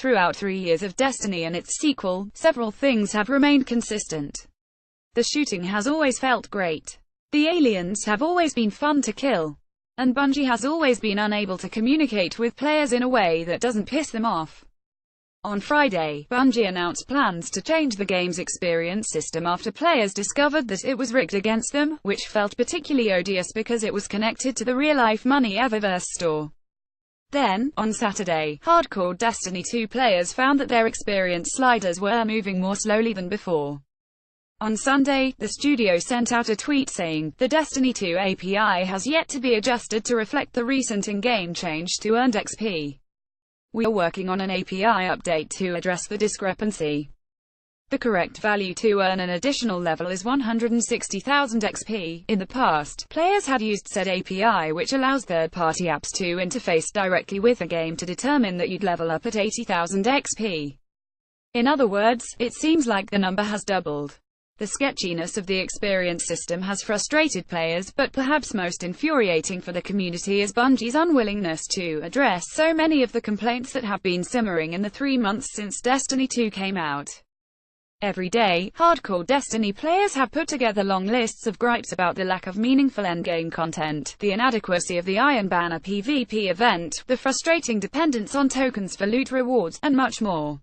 Throughout 3 years of Destiny and its sequel, several things have remained consistent. The shooting has always felt great. The aliens have always been fun to kill. And Bungie has always been unable to communicate with players in a way that doesn't piss them off. On Friday, Bungie announced plans to change the game's experience system after players discovered that it was rigged against them, which felt particularly odious because it was connected to the real-life Money Eververse store. Then, on Saturday, hardcore Destiny 2 players found that their experience sliders were moving more slowly than before. On Sunday, the studio sent out a tweet saying, "The Destiny 2 API has yet to be adjusted to reflect the recent in-game change to earned XP. We are working on an API update to address the discrepancy. The correct value to earn an additional level is 160,000 XP. In the past, players had used said API, which allows third-party apps to interface directly with a game to determine that you'd level up at 80,000 XP. In other words, it seems like the number has doubled." The sketchiness of the experience system has frustrated players, but perhaps most infuriating for the community is Bungie's unwillingness to address so many of the complaints that have been simmering in the 3 months since Destiny 2 came out. Every day, hardcore Destiny players have put together long lists of gripes about the lack of meaningful endgame content, the inadequacy of the Iron Banner PvP event, the frustrating dependence on tokens for loot rewards, and much more.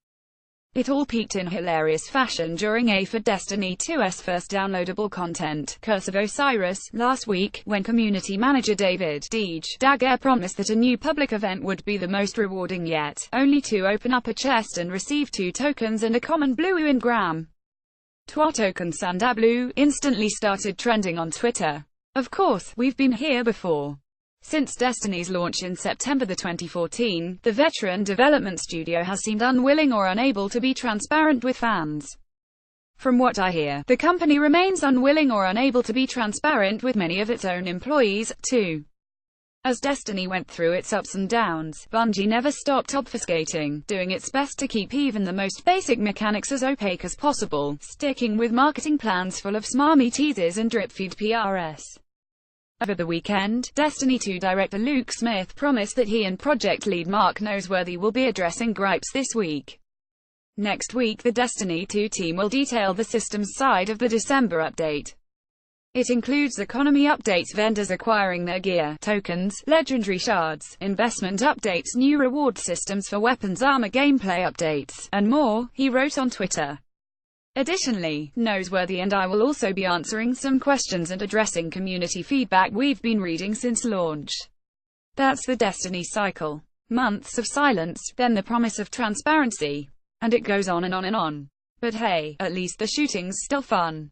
It all peaked in hilarious fashion during A for Destiny 2's first downloadable content, Curse of Osiris, last week, when community manager David Deej Daguerre promised that a new public event would be the most rewarding yet, only to open up a chest and receive 2 tokens and a common blue engram. Twa token Sanda Blue instantly started trending on Twitter. Of course, we've been here before. Since Destiny's launch in September 2014, the veteran development studio has seemed unwilling or unable to be transparent with fans. From what I hear, the company remains unwilling or unable to be transparent with many of its own employees, too. As Destiny went through its ups and downs, Bungie never stopped obfuscating, doing its best to keep even the most basic mechanics as opaque as possible, sticking with marketing plans full of smarmy teases and drip-feed PRS. Over the weekend, Destiny 2 director Luke Smith promised that he and project lead Mark Noseworthy will be addressing gripes this week. Next week the Destiny 2 team will detail the systems side of the December update. It includes economy updates, vendors acquiring their gear, tokens, legendary shards, investment updates, new reward systems for weapons, armor, gameplay updates, and more, he wrote on Twitter. Additionally, Noseworthy and I will also be answering some questions and addressing community feedback we've been reading since launch. That's the Destiny cycle. Months of silence, then the promise of transparency. And it goes on and on and on. But hey, at least the shooting's still fun.